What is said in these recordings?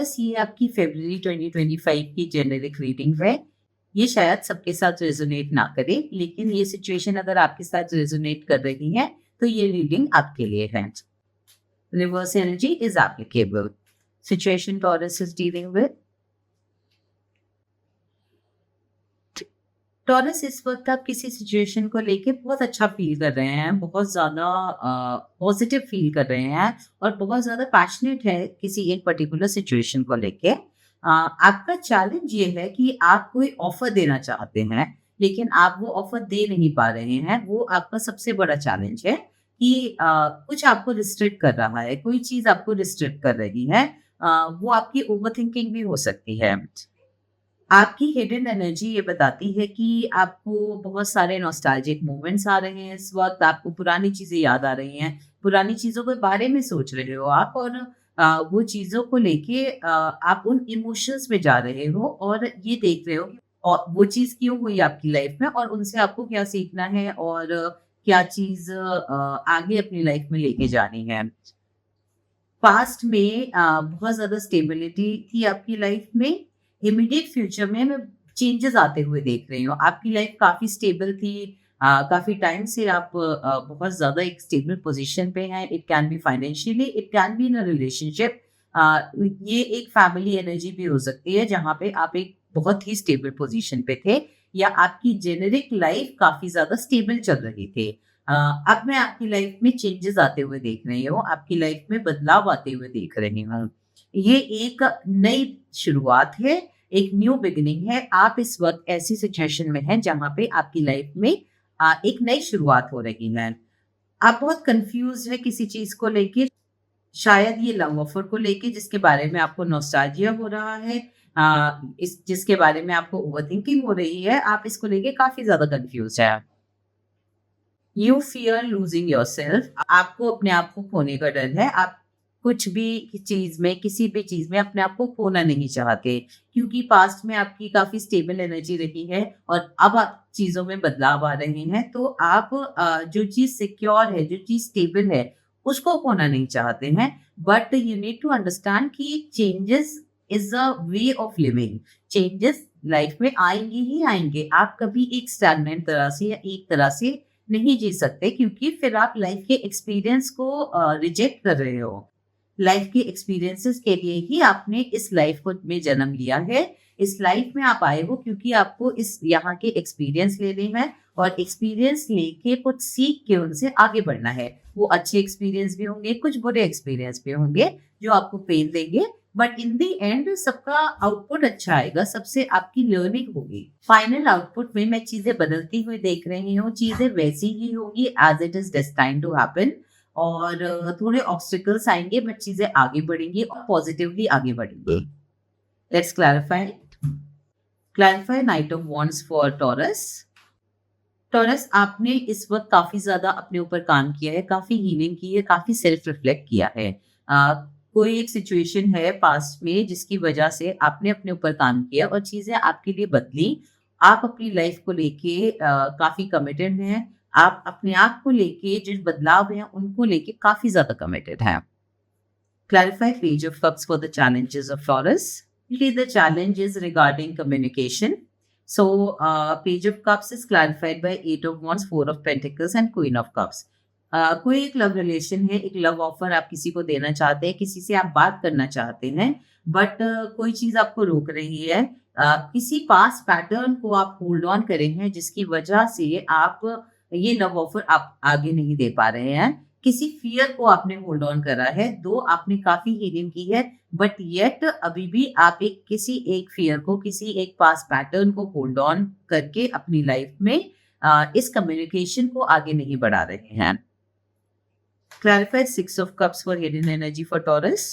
बस ये आपकी फ़रवरी 2025 की जेनेरिक रीडिंग है। ये शायद सबके साथ रेज़ोनेट ना करे, लेकिन ये सिचुएशन अगर आपके साथ रेज़ोनेट कर रही है, तो ये रीडिंग आपके लिए है। Reverse energy is applicable. Situation taurus is dealing with. Taurus, इस वक़्त आप किसी सिचुएशन को लेके बहुत अच्छा फ़ील कर रहे हैं, बहुत ज़्यादा पॉज़िटिव फ़ील कर रहे हैं और बहुत ज़्यादा पैशनेट है किसी एक पर्टिकुलर सिचुएशन को लेके। आपका चैलेंज ये है कि आप कोई ऑफ़र देना चाहते हैं, लेकिन आप वो ऑफ़र दे नहीं पा रहे हैं। वो आपका सबसे बड़ा चैलेंज है कि कुछ आपको रिस्ट्रिक्ट कर रहा है, कोई चीज़ आपको रिस्ट्रिक्ट कर रही है। वो आपकी ओवरथिंकिंग भी हो सकती है। आपकी हिडन एनर्जी ये बताती है कि आपको बहुत सारे नॉस्टैल्जिक मोमेंट्स आ रहे हैं इस वक़्त, आपको पुरानी चीज़ें याद आ रही हैं, पुरानी चीज़ों के बारे में सोच रहे हो आप और वो चीज़ों को लेके आप उन इमोशंस में जा रहे हो और ये देख रहे हो कि और वो चीज़ क्यों हुई आपकी लाइफ़ में और उनसे आपको क्या सीखना है और क्या चीज़ आगे अपनी लाइफ़ में लेके जानी है। पास्ट में बहुत ज़्यादा स्टेबिलिटी थी आपकी लाइफ में। इमीडिएट फ्यूचर में मैं चेंजेस आते हुए देख रही हूँ। आपकी लाइफ काफ़ी स्टेबल थी। काफ़ी टाइम से आप बहुत ज़्यादा एक स्टेबल पोज़ीशन पे हैं। It can be financially, it can be in a relationship. ये एक फैमिली एनर्जी भी हो सकती है जहाँ पे आप एक बहुत ही स्टेबल पोज़ीशन पे थे या आपकी जेनेरिक लाइफ काफ़ी ज़्यादा स्टेबल चल रही थी। अब मैं आपकी लाइफ में चेंजेस आते हुए देख रही हूँ, आपकी लाइफ में बदलाव आते हुए देख रही हूँ। ये एक नई शुरुआत है, एक न्यू बिगिनिंग है। आप इस वक़्त ऐसी सिचुएशन में हैं जहाँ पे आपकी लाइफ में एक नई शुरुआत हो रही है। आप बहुत कन्फ्यूज़्ड हैं किसी चीज़ को लेके, शायद ये लव ऑफ़र को लेके जिसके बारे में आपको नॉस्टैल्जिया हो रहा है। इस जिसके बारे में आपको ओवरथिंकिंग हो रही है, आप इसको लेके काफ़ी ज़्यादा कन्फ्यूज़्ड हैं। यू फियर लूजिंग योरसेल्फ, आपको अपने आप को खोने का डर है। आप कुछ भी चीज़ में, किसी भी चीज़ में अपने आप को खोना नहीं चाहते, क्योंकि पास्ट में आपकी काफ़ी स्टेबल एनर्जी रही है और अब आप चीज़ों में बदलाव आ रहे हैं। तो आप जो चीज़ सिक्योर है, जो चीज़ स्टेबल है, उसको खोना नहीं चाहते हैं। But you need to understand कि changes is a way of living. Changes life में आएँगे ही आएँगे। आप कभी एक स्टैग्नेंट तरह से या एक तरह से नहीं जी सकते, क्योंकि फिर आप लाइफ के एक्सपीरियंस को रिजेक्ट कर रहे हो। लाइफ के एक्सपीरियंसेस के लिए ही आपने इस लाइफ को में जन्म लिया है। इस लाइफ में आप आए हो क्योंकि आपको इस यहाँ के एक्सपीरियंस लेने हैं और एक्सपीरियंस लेके कुछ सीख के उनसे आगे बढ़ना है। वो अच्छे एक्सपीरियंस भी होंगे, कुछ बुरे एक्सपीरियंस भी होंगे जो आपको पेन देंगे, बट इन द एंड सबका आउटपुट अच्छा आएगा, सबसे आपकी लर्निंग होगी। फाइनल आउटपुट में मैं चीज़ें बदलती हुई देख रही हूँ, चीज़ें वैसी ही होंगी as it is destined to happen और थोड़े ऑब्स्टिकल्स आएँगे बट चीज़ें आगे बढ़ेंगी और पॉजिटिवली आगे बढ़ेंगी। Let's clarify. Clarify night of wands for taurus. Taurus, आपने इस वक़्त काफ़ी ज़्यादा अपने ऊपर काम किया है, काफ़ी हीलिंग की है, काफ़ी सेल्फ रिफ्लेक्ट किया है। कोई एक सिचुएशन है पास्ट में जिसकी वजह से आपने अपने ऊपर काम किया और चीज़ें आपके लिए बदली। आप अपनी लाइफ़ को लेके काफ़ी कमिटेड हैं। आप अपने आप को लेके जो बदलाव हैं, उनको लेके काफ़ी ज़्यादा कमिटेड हैं। Clarify Page of Cups for the challenges of Taurus. Really, the challenge is regarding communication. So, Page of Cups is clarified by Eight of Wands, Four of Pentacles, and Queen of Cups. कोई एक love relation है, एक love offer आप किसी को देना चाहते हैं, किसी से आप बात करना चाहते हैं, बट कोई चीज आपको रोक रही है। किसी पास पैटर्न को आप होल्ड ऑन करे हैं जिसकी वजह से आप ये लव ऑफर आप आगे नहीं दे पा रहे हैं। किसी फ़ियर को आपने होल्ड ऑन करा है, दो आपने काफ़ी हीलिंग की है, बट येट अभी भी आप एक किसी एक फ़ियर को, किसी एक पास्ट पैटर्न को होल्ड ऑन करके अपनी लाइफ़ में इस कम्युनिकेशन को आगे नहीं बढ़ा रहे हैं। Clarified 6 of cups for hidden energy for taurus.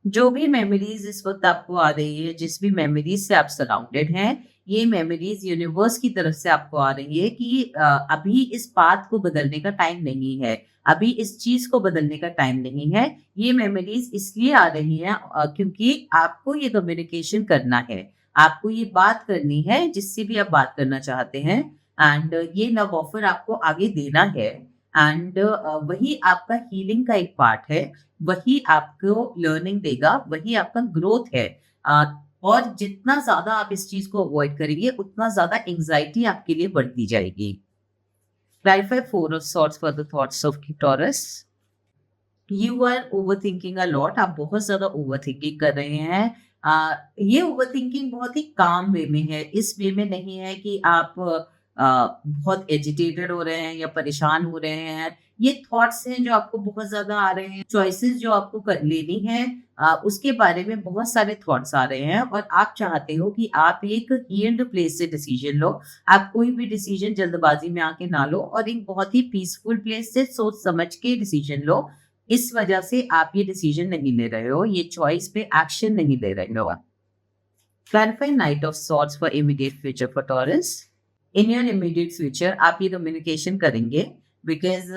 जो भी मेमोरीज इस वक्त आपको आ रही है, जिस भी मेमोरीज से आप सराउंडेड हैं, ये मेमोरीज यूनिवर्स की तरफ से आपको आ रही है कि अभी इस बात को बदलने का टाइम नहीं है, अभी इस चीज को बदलने का टाइम नहीं है। ये मेमोरीज इसलिए आ रही हैं क्योंकि आपको ये कम्युनिकेशन करना है, आपको ये बात करनी है जिससे भी आप बात करना चाहते हैं, एंड ये लव ऑफर आपको आगे देना है। एंड वही आपका हीलिंग का एक पार्ट है, वही आपको लर्निंग देगा, वही आपका ग्रोथ है। अ, और जितना ज़्यादा आप इस चीज़ को अवॉइड करेंगे, उतना ज़्यादा एंग्ज़ायटी आपके लिए बढ़ती जाएगी। Clarify 4 of swords for the thoughts of Taurus. You are overthinking a lot, आप बहुत ज़्यादा ओवरथिंकिंग कर रहे हैं। ये ओवरथिंकिंग बहुत ही काम वे में है, इस वे में नहीं है कि आप बहुत एजिटेटेड हो रहे हैं या परेशान हो रहे हैं। ये थॉट्स हैं जो आपको बहुत ज़्यादा आ रहे हैं, चॉइसेस जो आपको कर लेनी है, उसके बारे में बहुत सारे थॉट्स आ रहे हैं और आप चाहते हो कि आप एक हील्ड प्लेस से डिसीजन लो। आप कोई भी डिसीजन जल्दबाजी में आके ना लो और एक बहुत ही पीसफुल प्लेस से सोच समझ के डिसीजन लो। इस वजह से आप ये डिसीजन नहीं ले रहे हो, ये चॉइस पे एक्शन नहीं ले रहे हो। Clarify night of swords for immediate future for taurus. In your immediate future आप ये कम्युनिकेशन करेंगे बिकॉज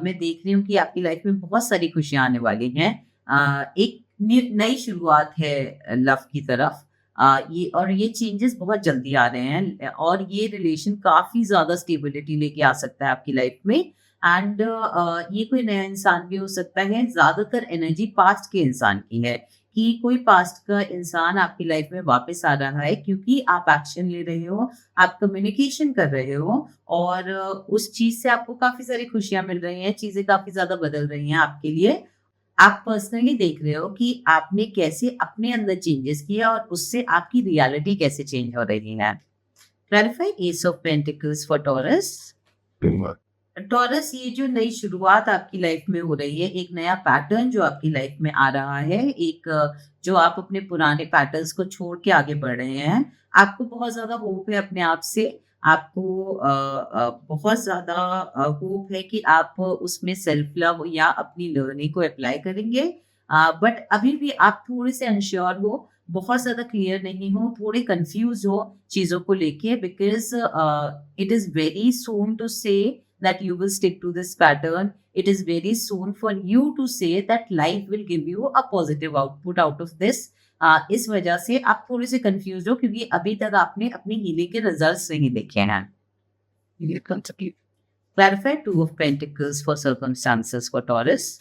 मैं देख रही हूँ कि आपकी लाइफ में बहुत सारी खुशियां आने वाली हैं। एक नई शुरुआत है लव की तरफ। ये चेंजेस बहुत जल्दी आ रहे हैं और ये रिलेशन काफी ज्यादा स्टेबिलिटी लेके आ सकता है आपकी लाइफ में। एंड ये कोई नया इंसान भी हो सकता है, ज्यादातर एनर्जी पास्ट के इंसान की है कि कोई पास्ट का इंसान आपकी लाइफ में वापस आ रहा है क्योंकि आप एक्शन ले रहे हो, आप कम्युनिकेशन कर रहे हो और उस चीज से आपको काफी सारी खुशियां मिल रही हैं, चीजें काफी ज्यादा बदल रही हैं आपके लिए। आप पर्सनली देख रहे हो कि आपने कैसे अपने अंदर चेंजेस किया और उससे आपकी रियलिटी कैसे चेंज हो रही है। Clarify S of pentacles for taurus. Taurus, ये जो नई शुरुआत आपकी लाइफ में हो रही है, एक नया पैटर्न जो आपकी लाइफ में आ रहा है, एक जो आप अपने पुराने पैटर्न्स को छोड़ के आगे बढ़ रहे हैं, आपको बहुत ज़्यादा होप है अपने आप से। आपको बहुत ज़्यादा होप है कि आप उसमें सेल्फ लव या अपनी लर्निंग को अप्लाई करेंगे। बट अभी भी आप थोड़े से अनश्योर हो, बहुत ज़्यादा क्लियर नहीं हो, थोड़े कंफ्यूज हो चीज़ों को लेके because it is very soon to say that you will stick to this pattern. It is very soon for you to say that life will give you a positive output out of this. इस वजह से आप थोड़े से confuse हो क्योंकि अभी तक आपने अपनी हीलिंग के रिजल्ट्स नहीं देखे हैं। Clarify two of pentacles for circumstances for Taurus.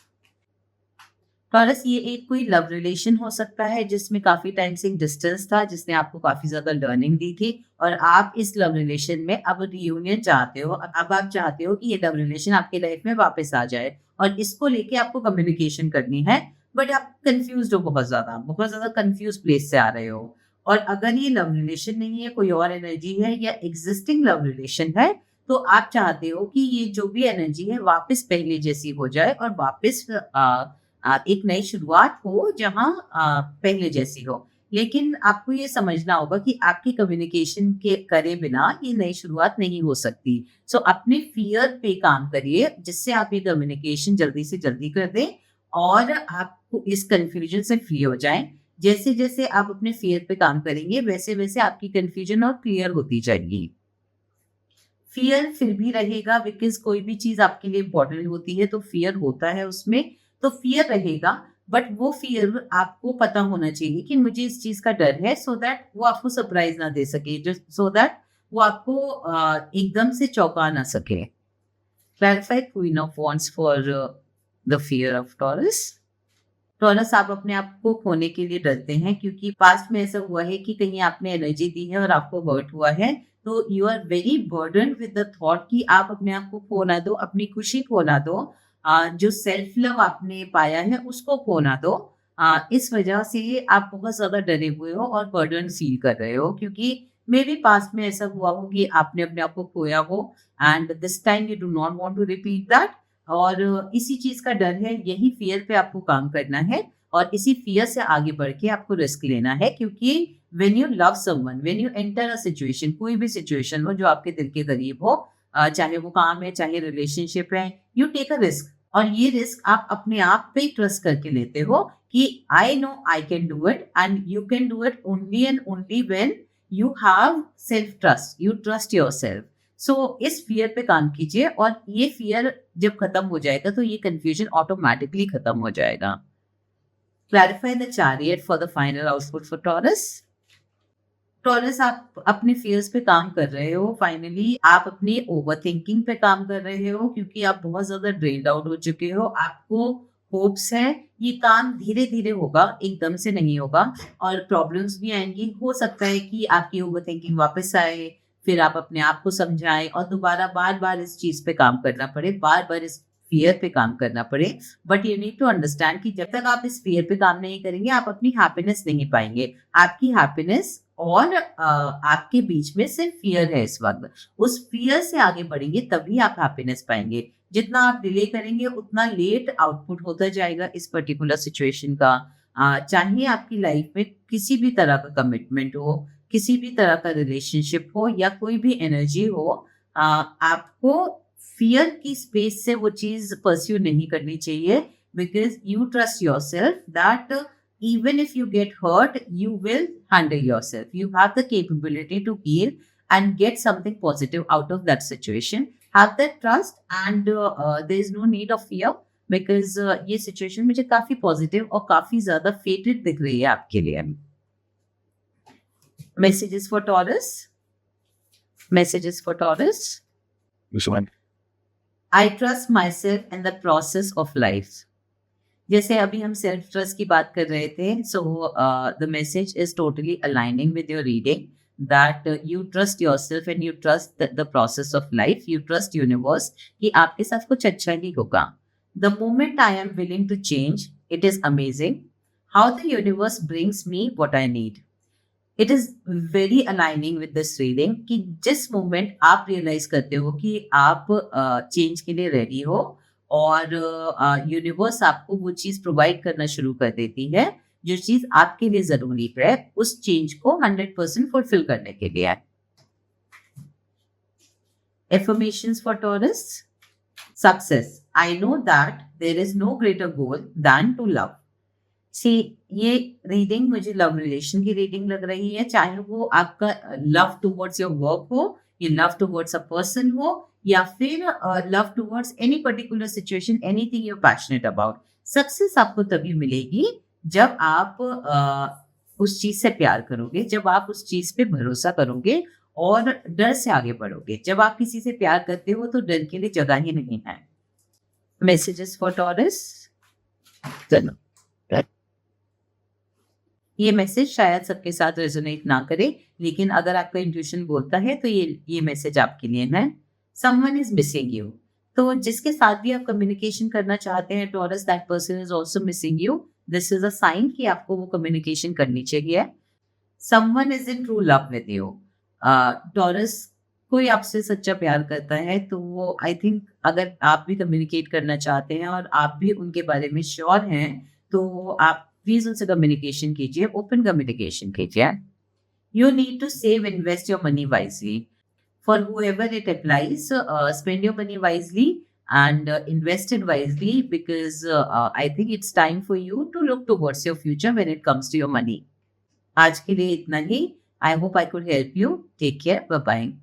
Taurus, ये एक कोई लव रिलेशन हो सकता है जिसमें काफी टाइम से एक डिस्टेंस था, जिसने आपको काफी ज्यादा लर्निंग दी थी और आप इस लव रिलेशन में अब रियूनियन चाहते हो। अब आप चाहते हो कि ये लव रिलेशन आपके लाइफ में वापस आ जाए और इसको लेके आपको कम्युनिकेशन करनी है। बट आप कंफ्यूज हो, बहुत ज्यादा कंफ्यूज प्लेस से आ रहे हो। और अगर ये लव रिलेशन नहीं है, कोई और एनर्जी है या एग्जिस्टिंग लव रिलेशन है, तो आप चाहते हो कि ये जो भी एनर्जी है वापस पहले जैसी हो जाए और वापस एक नई शुरुआत हो जहां पहले जैसी हो। लेकिन आपको ये समझना होगा कि आपकी कम्युनिकेशन के करे बिना ये नई शुरुआत नहीं हो सकती। सो अपने फियर पे काम करिए जिससे आप ये कम्युनिकेशन जल्दी से जल्दी कर दें और आपको इस कंफ्यूजन से फ्री हो जाएं। जैसे जैसे आप अपने फियर पे काम करेंगे वैसे वैसे आपकी कंफ्यूजन और क्लियर होती जाएगी। फियर फिर भी रहेगा बिकॉज कोई भी चीज आपके लिए इंपॉर्टेंट होती है तो फियर होता है उसमें, तो फियर रहेगा। बट वो फियर आपको पता होना चाहिए कि मुझे इस चीज का डर है, सो दैट वो आपको सरप्राइज ना दे सके, जो सो दैट वो आपको एकदम से चौंका ना सके। Clarify queen of wands for the fear of taurus. Taurus, आप अपने आप को खोने के लिए डरते हैं क्योंकि पास्ट में ऐसा हुआ है कि कहीं आपने एनर्जी दी है और आपको हर्ट हुआ है, तो you are very burden with the thought कि आप अपने आप को खो ना दो, अपनी खुशी खो ना दो, जो सेल्फ लव आपने पाया है उसको खो ना दो। इस वजह से आप बहुत ज्यादा डरे हुए हो और बर्डन फील कर रहे हो क्योंकि मे बी पास्ट में ऐसा हुआ हो कि आपने अपने आप को खोया हो and this time you do not want to repeat that. और इसी चीज का डर है, यही फियर पे आपको काम करना है और इसी फियर से आगे बढ़ के आपको रिस्क लेना है क्योंकि when you love someone, when you enter a situation, कोई भी सिचुएशन हो जो आपके दिल के करीब हो, चाहे वो काम है चाहे रिलेशनशिप है, यू टेक अ रिस्क। और ये रिस्क आप अपने आप पे ट्रस्ट करके लेते हो कि I know I can do it and you can do it only and only when you have self trust, you trust yourself. So इस फियर पे काम कीजिए और ये फियर जब खत्म हो जाएगा तो ये कंफ्यूजन ऑटोमेटिकली खत्म हो जाएगा। Clarify the chariot for the final output for Taurus. Taurus, आप अपने फियर्स पे काम कर रहे हो। फाइनली आप अपनी ओवरथिंकिंग पे काम कर रहे हो क्योंकि आप बहुत ज़्यादा ड्रेन्ड आउट हो चुके हो। आपको होप्स है, ये काम धीरे-धीरे होगा, एकदम से नहीं होगा और प्रॉब्लम्स भी आएँगी। हो सकता है कि आपकी ओवरथिंकिंग वापस आए, फिर आप अपने आप को समझाएँ और दोबारा बार-बार इस चीज़ पे काम करना पड़े, बार-बार इस फ़ियर पे काम करना पड़े। But you need to understand कि जब तक आप इस फ़ियर पे काम नहीं करेंगे, आप अपनी हैप्पीनेस नहीं पाएँगे। आपकी हैप्पीनेस और आपके बीच में सिर्फ फ़ियर है इस वक़्त। उस फ़ियर से आगे बढ़ेंगे तभी आप हैप्पीनेस पाएँगे। जितना आप डिले करेंगे उतना लेट आउटपुट होता जाएगा इस पर्टिकुलर सिचुएशन का। चाहे आपकी लाइफ़ में किसी भी तरह का कमिटमेंट हो, किसी भी तरह का रिलेशनशिप हो या कोई भी एनर्जी हो, आपको फ़ियर की स्पेस से वो चीज़ परस्यू नहीं करनी चाहिए because you trust yourself that even if you get hurt, you will handle yourself. You have the capability to heal and get something positive out of that situation. Have that trust and there is no need of fear because ये situation मुझे काफी positive और काफी ज़्यादा fated दिख रही है आपके लिए. Messages for Taurus. Messages for Taurus. Which one? I trust myself in the process of life. जैसे अभी हम सेल्फ ट्रस्ट की बात कर रहे थे, so the message is totally aligning with your reading that you trust yourself and you trust the process of life, you trust universe कि आपके साथ कुछ अच्छा ही होगा. The moment I am willing to change, it is amazing how the universe brings me what I need. It is very aligning with this reading कि जिस moment आप रियलाइज करते हो कि आप चेंज के लिए रेडी हो और यूनिवर्स आपको वो चीज़ प्रोवाइड करना शुरू कर देती है जो चीज़ आपके लिए ज़रूरी है उस चेंज को 100% फुलफिल करने के लिए. Affirmations for Taurus. Success. I know that there is no greater goal than to love. See, ये रीडिंग मुझे लव रिलेशन की रीडिंग लग रही है, चाहे वो आपका लव टुवर्ड्स योर वर्क हो, या लव टुवर्ड्स अ पर्सन हो, या फिर love towards any particular situation, anything you are passionate about. Success आपको तभी मिलेगी जब आप उस चीज से प्यार करोगे, जब आप उस चीज पे भरोसा करोगे और डर से आगे बढ़ोगे. जब आप किसी से प्यार करते हो तो डर के लिए जगह ही नहीं है. Messages for taurus. ये मैसेज शायद सबके साथ रेजोनेट ना करे, लेकिन अगर आपका इंट्यूशन बोलता है तो ये मैसेज आपके लिए है. Someone is missing you. तो जिसके साथ भी आप कम्युनिकेशन करना चाहते हैं Taurus, that person is also missing you. This is a sign कि आपको वो कम्युनिकेशन करनी चाहिए. Someone is in true love with you. Taurus, कोई आपसे सच्चा प्यार करता है तो वो आई थिंक अगर आप भी कम्युनिकेट करना चाहते हैं और आप भी उनके बारे में श्योर हैं तो आप प्लीज उनसे कम्युनिकेशन कीजिए, ओपन कम्युनिकेशन कीजिए. You need to save, invest your money wisely. For whoever it applies, spend your money wisely and invest it wisely because I think it's time for you to look towards your future when it comes to your money. आज के लिए इतना ही. I hope I could help you. Take care. Bye bye.